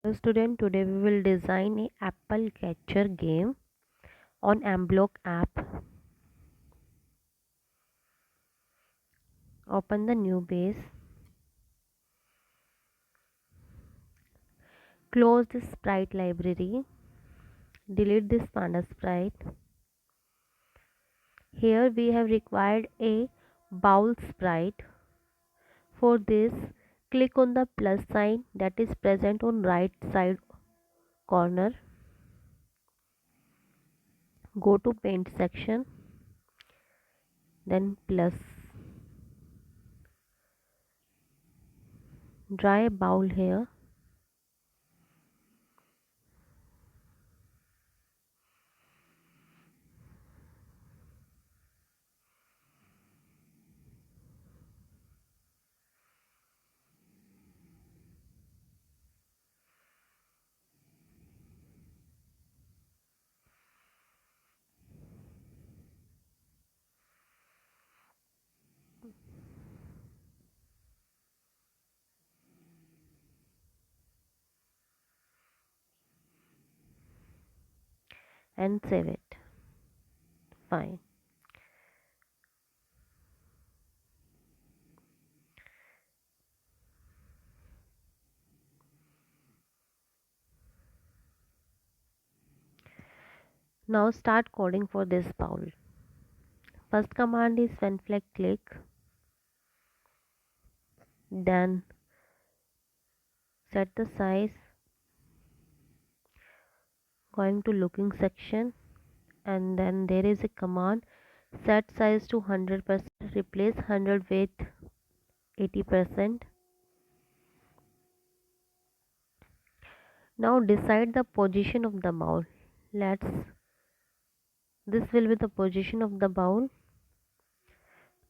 Hello student, today we will design a apple catcher game on mBlock app. Open the new base, close the sprite library, delete this panda sprite. Here we have required a bowl sprite. For this, click on the plus sign that is present on right side corner. Go to paint section, then plus. Draw a bowl here. And save it. Fine. Now start coding for this bowl. First command is when flag click, then set the size, going to looking section, and then there is a command set size to 100%, replace 100 with 80%. Now decide the position of the bowl. Let's This will be the position of the bowl.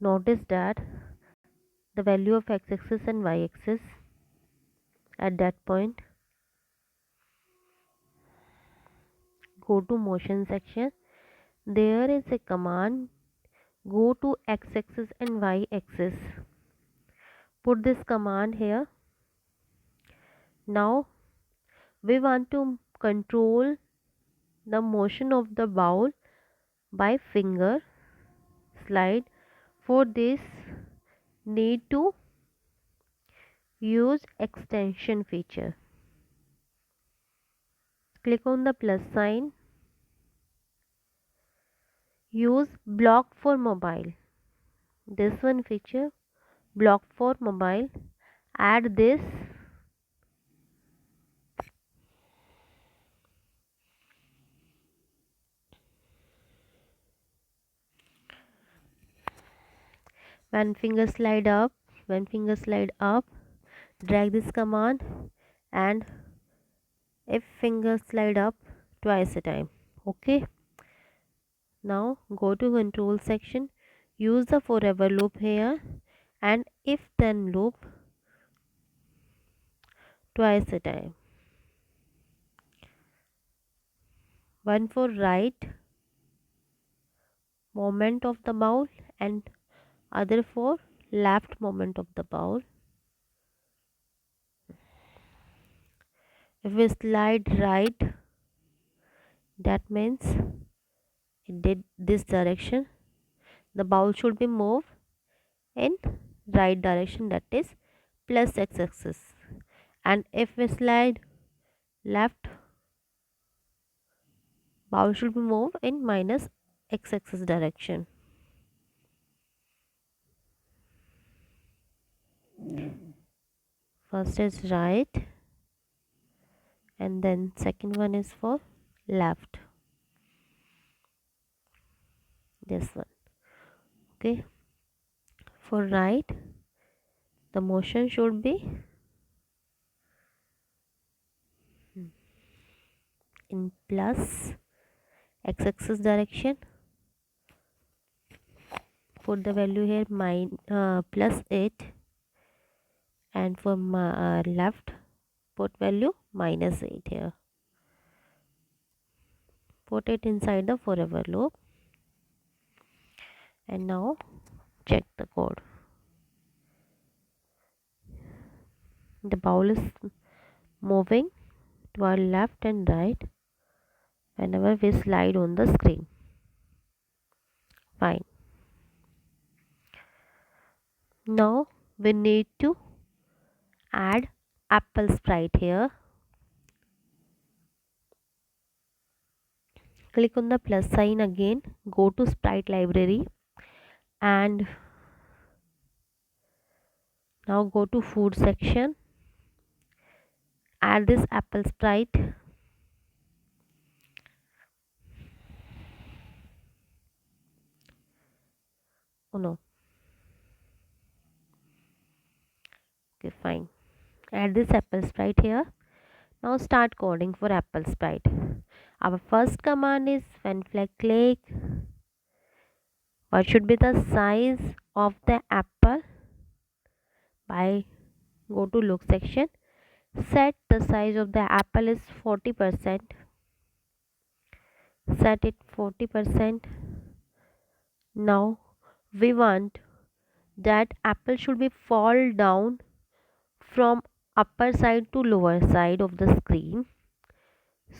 Notice that the value of x-axis and y-axis at that point. Go to motion section. There is a command, go to x-axis and y-axis. Put this command here. Now we want to control the motion of the bowl by finger slide. For this, need to use extension feature. Click on the plus sign. Use block for mobile. This one feature, block for mobile. Add this. When finger slide up, drag this command, and if finger slide up twice a time. Okay. Now go to control section, use the forever loop here, and if then loop twice a time. One for right movement of the bowl and other for left movement of the bowl. If we slide right, that means it did this direction. The bowl should be moved in right direction, that is plus x-axis. And if we slide left, bowl should be moved in minus x-axis direction. First is right and then second one is for left. This one. Okay. For right, the motion should be in plus x-axis direction. Put the value here plus 8, and for left put value minus 8 here. Put it inside the forever loop, and now check the code. The bowl is moving to our left and right whenever we slide on the screen. Fine. Now we need to add Apple Sprite here. Click on the plus sign again, go to Sprite library and now go to food section. Add this Apple Sprite. Oh no. Okay, fine. Add this Apple Sprite here. Now start coding for Apple Sprite. Our first command is when flag click. What should be the size of the apple? By go to look section. Set the size of the apple is 40%. Set it 40%. Now we want that apple should be fall down from upper side to lower side of the screen.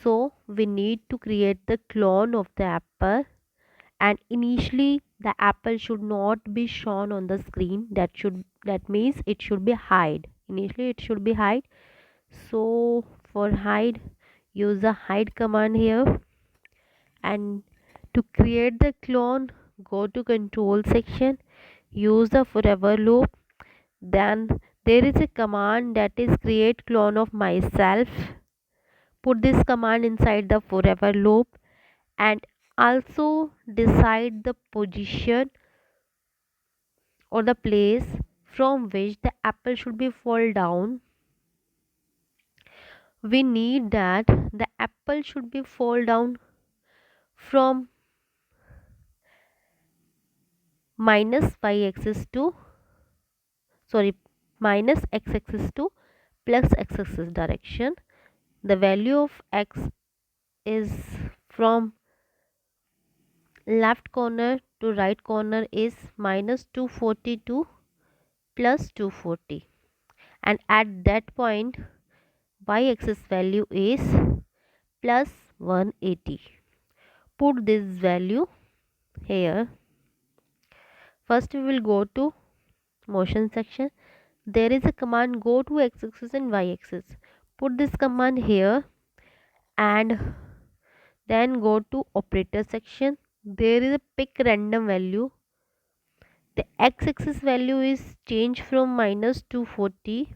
So we need to create the clone of the apple, and initially the apple should not be shown on the screen. That means it should be hide. Initially it should be hide. So for hide, use the hide command here, and to create the clone, go to control section, use the forever loop. Then there is a command that is create clone of myself. Put this command inside the forever loop and also decide the position or the place from which the apple should be fall down. We need that the apple should be fall down from minus y-axis to minus x-axis to plus x-axis direction. The value of x is from left corner to right corner is minus 240 to plus 240, and at that point y-axis value is plus 180. Put this value here. First we will go to motion section. There is a command go to x-axis and y-axis. Put this command here and then go to operator section. There is a pick random value. The x-axis value is changed from minus 240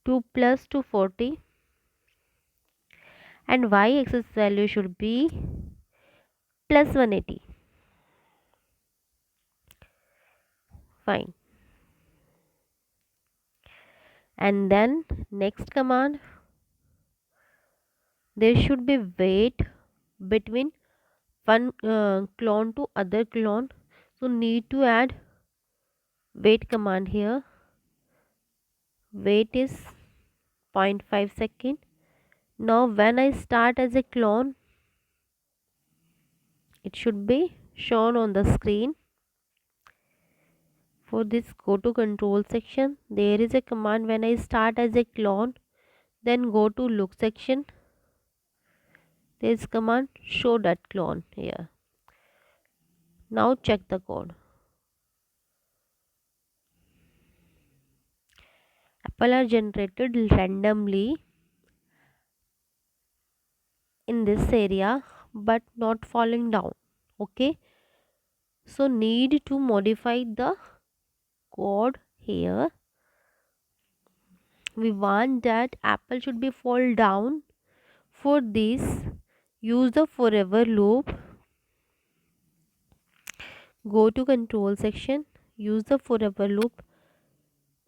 to plus 240, and y-axis value should be plus 180. Fine. And then next command, there should be weight between one clone to other clone. So need to add wait command here. Wait is 0.5 second. Now when I start as a clone, it should be shown on the screen. For this, go to control section. There is a command when I start as a clone, then go to look section. There is command show that clone here. Now check the code. Apple are generated randomly in this area but not falling down. Okay, so need to modify the code here. We want that apple should be fall down. For this, use the forever loop. Go to control section, use the forever loop.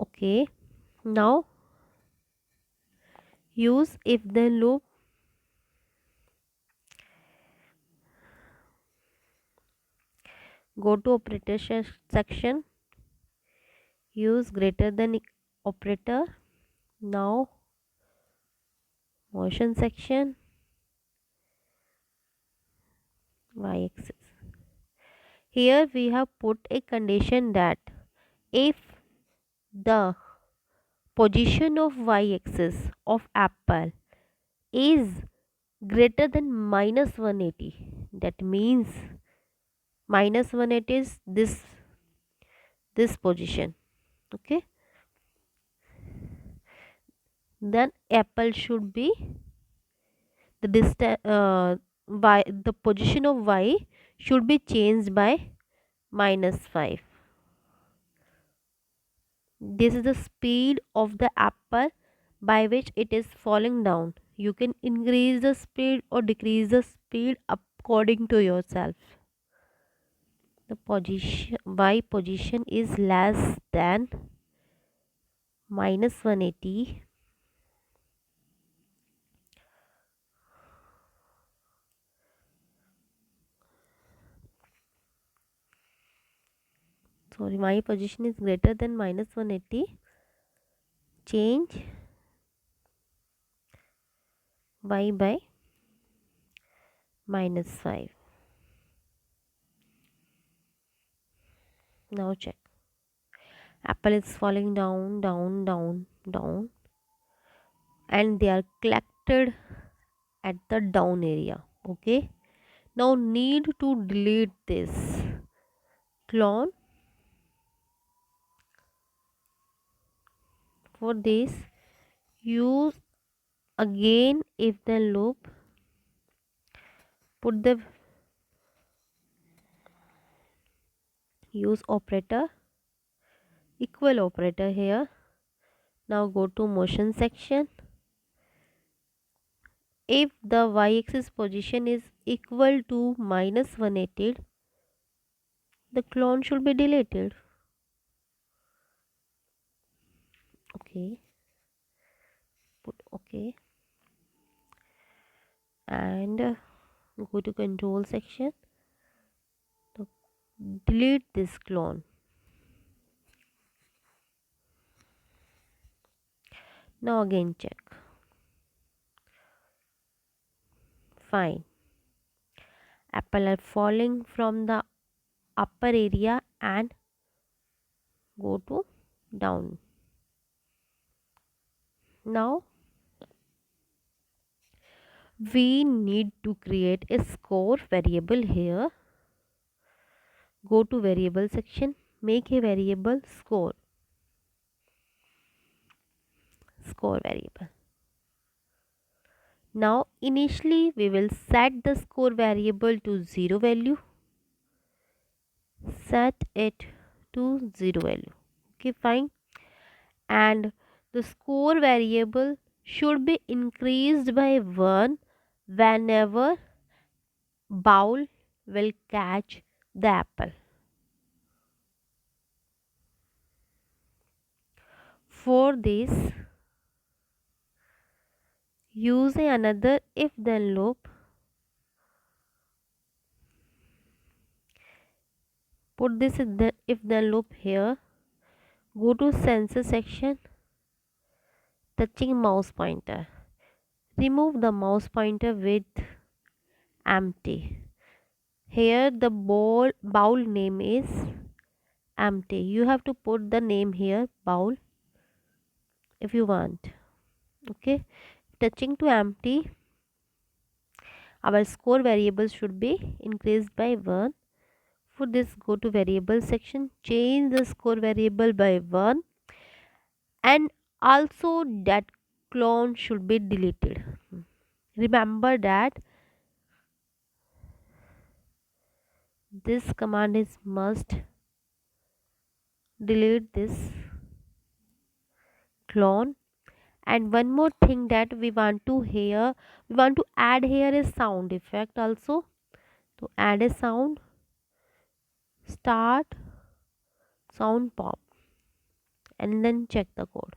Okay, now use if then loop. Go to operator section, use greater than operator. Now motion section, y-axis. Here we have put a condition that if the position of y-axis of apple is greater than minus 180. That means minus 180 is this position. Okay, then apple should be the distance y, the position of y should be changed by minus 5. This is the speed of the apple by which it is falling down. You can increase the speed or decrease the speed according to yourself. The position y position is less than minus 180. Sorry, my position is greater than minus 180. Change y by minus 5. Now check. Apple is falling down, down, down, down, and they are collected at the down area. Okay. Now need to delete this clone. For this, use again if then loop. Put the use operator, equal operator here. Now go to motion section. If the y-axis position is equal to minus 180, the clone should be deleted. Okay, put okay, and go to control section. So delete this clone. Now again check. Fine. Apple are falling from the upper area and go to down. Now we need to create a score variable here. Go to variable section, make a variable score variable. Now initially we will set the score variable to 0 value. Set it to 0 value. Okay, fine. And the score variable should be increased by 1 whenever bowl will catch the apple. For this, use another if then loop. Put this if then loop here. Go to sensor section, touching mouse pointer. Remove the mouse pointer with empty. Here the bowl name is empty. You have to put the name here bowl if you want. Okay, touching to empty, our score variable should be increased by 1. For this, go to variable section, change the score variable by 1, and also that clone should be deleted. Remember that this command is must delete this clone. And one more thing that we want to add here is sound effect also. To add a sound, start sound pop and then check the code.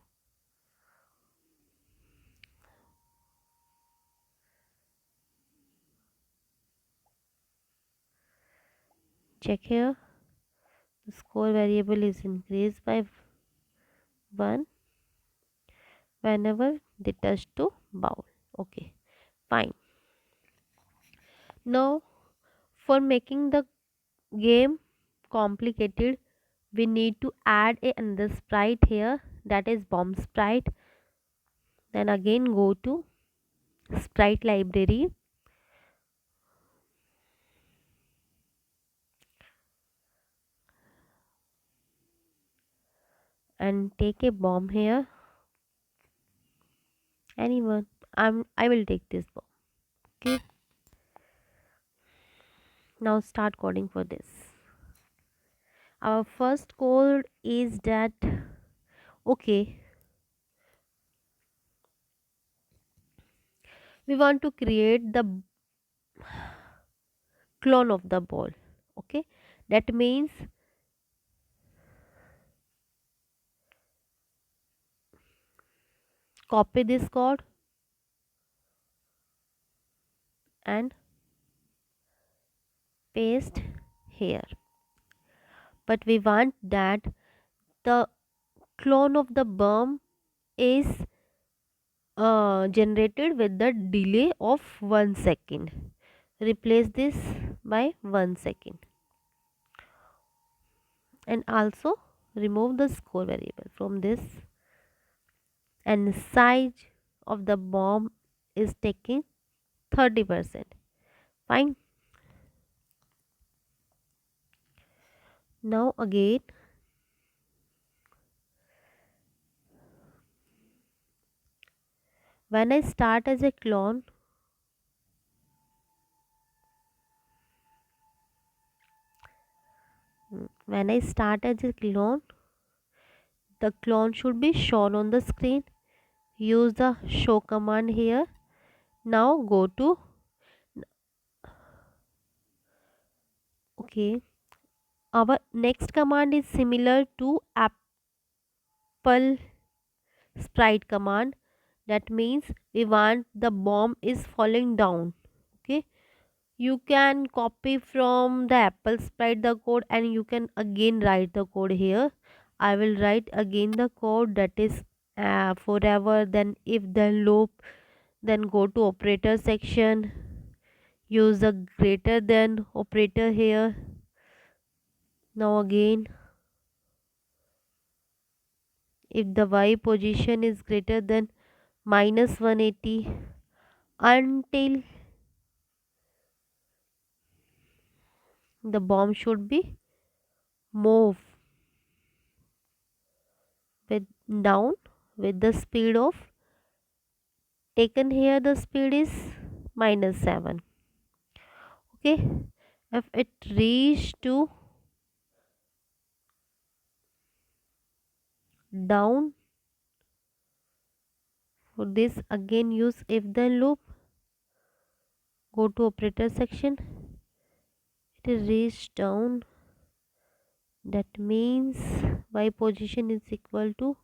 Check here, the score variable is increased by 1 whenever they touch to bowl. Okay, fine. Now for making the game complicated, we need to add another sprite here, that is bomb sprite. Then again go to Sprite library and take a bomb here. Anyone? I will take this bomb. Okay. Now start coding for this. Our first code is that, okay, we want to create the clone of the ball. Okay, that means copy this code and paste here, but we want that the clone of the bomb is generated with the delay of 1 second. Replace this by 1 second and also remove the score variable from this, and size of the bomb is taking 30%. Fine. Now again, when I start as a clone, when I start as a clone, the clone should be shown on the screen. Use the show command here. Now go to, okay, our next command is similar to Apple Sprite command. That means we want the bomb is falling down. Okay, you can copy from the Apple Sprite the code and you can again write the code here. I will write again the code, that is forever, then if then loop, then go to operator section, use the greater than operator here. Now again, if the y position is greater than minus 180, until the bomb should be move with down with the speed of, taken here the speed is minus 7. Okay, if it reach to down, for this again use if then loop, go to operator section, it is reached down, that means y position is equal to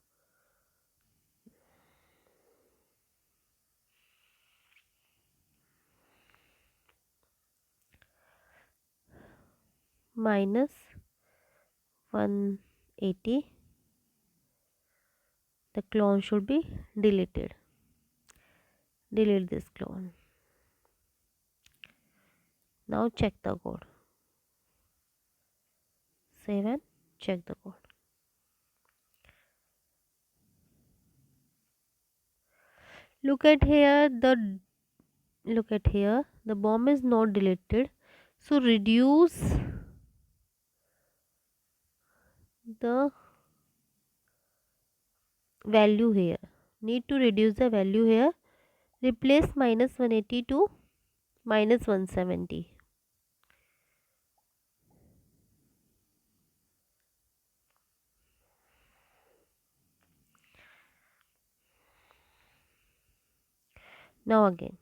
minus 180. The clone should be deleted. Delete this clone. Now check the code. Save and check the code. Look at here, the bomb is not deleted, so reduce the value here. Need to reduce the value here. Replace minus 180 to minus 170. Now again,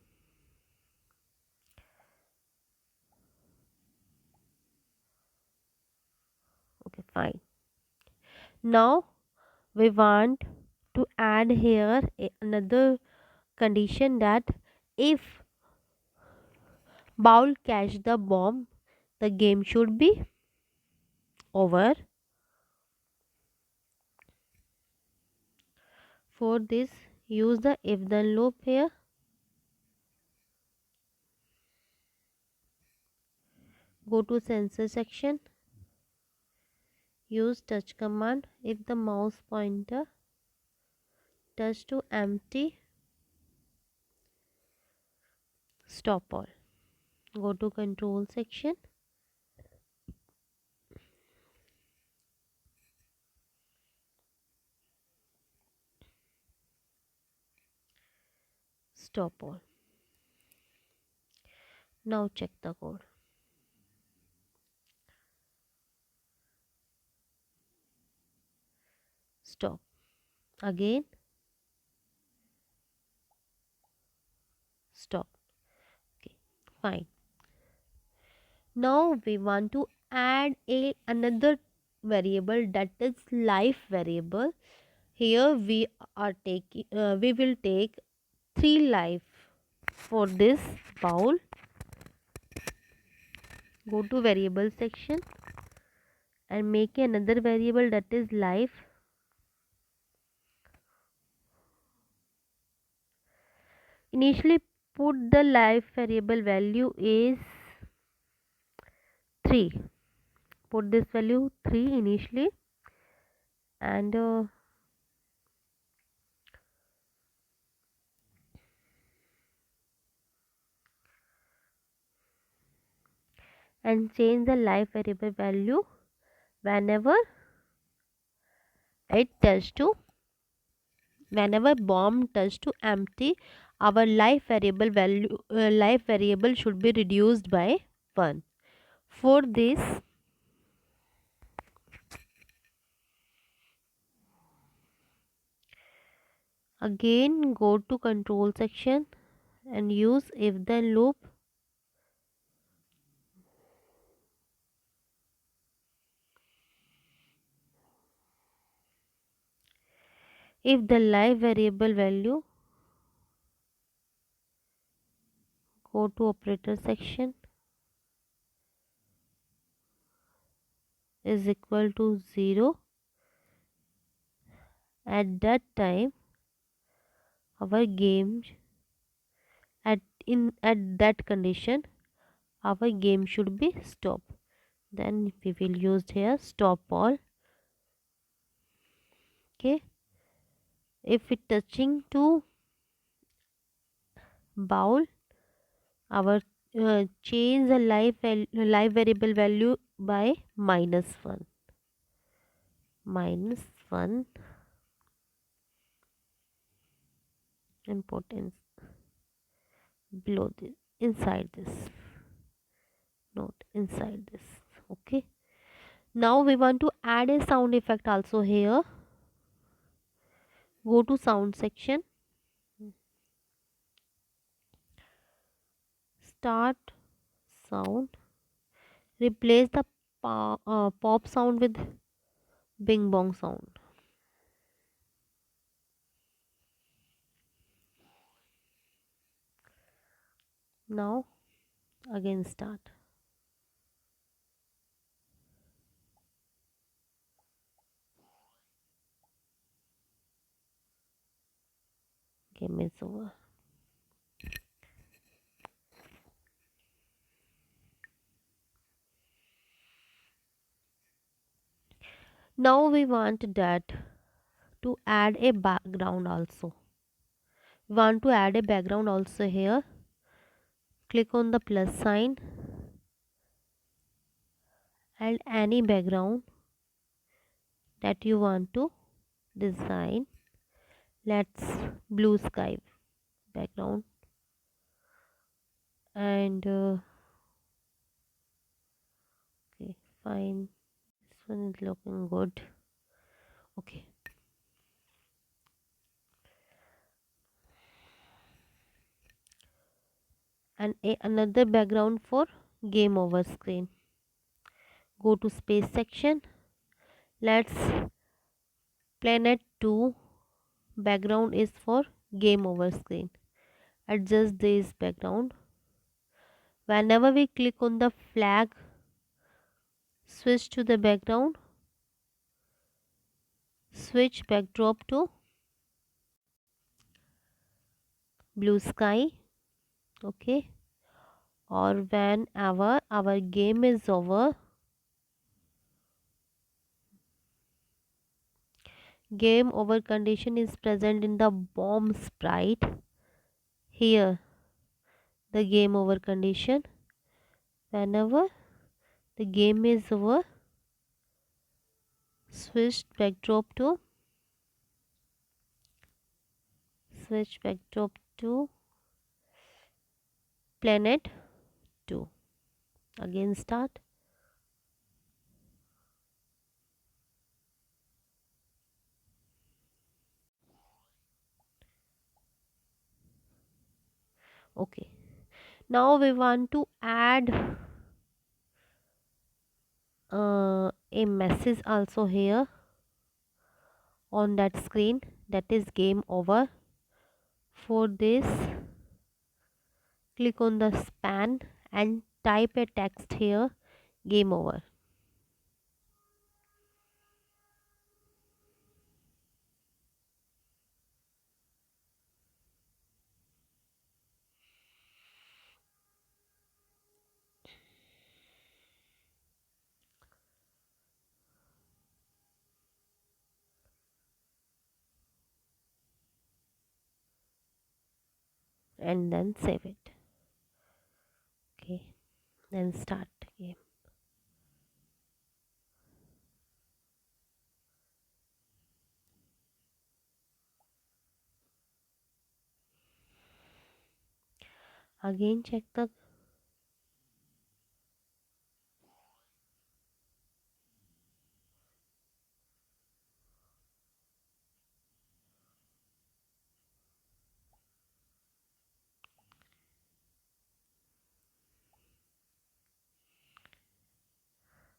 okay, fine. Now we want to add here another condition, that if Bowl catch the bomb, the game should be over. For this, use the if then loop here. Go to sensor section. Use touch command. If the mouse pointer touch to empty, stop all. Go to control section, stop all. Now check the code. Stop. Again, stop. Okay, fine. Now we want to add a another variable, that is life variable. Here we will take 3 life for this bowl. Go to variable section and make another variable, that is life. Initially put the life variable value is 3. Put this value 3 initially, and change the life variable value whenever it touch to whenever bomb touch to empty. Our life variable should be reduced by 1. For this, again go to control section and use if then loop. If the life variable value, go to operator section, is equal to 0, at that time our game at that condition our game should be stop. Then we will use here stop all. Okay, if it touching to bowl, our change the life variable value by -1. -1 importance below this, inside this, not inside this. Okay, now we want to add a sound effect also here. Go to sound section, start sound, replace the pop sound with bing bong sound. Now again start. Game is over. Now we want that to add a background also. We want to add a background also here. Click on the plus sign and any background that you want to design. Let's blue sky background, and okay, fine, this one is looking good. Okay, and another background for game over screen. Go to space section, let's planet 2 background is for game over screen. Adjust this background. Whenever we click on the flag, switch to the background, switch backdrop to blue sky. Okay, or whenever our game is over, game over condition is present in the bomb sprite. Here the game over condition. Whenever the game is over, switch backdrop to planet 2. Again start. Okay, now we want to add a message also here on that screen, that is game over. For this, click on the span and type a text here, game over. And then save it. Okay, then start game. Again check the.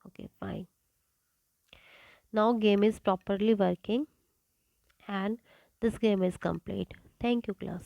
Okay, fine. Now game is properly working and this game is complete. Thank you, class.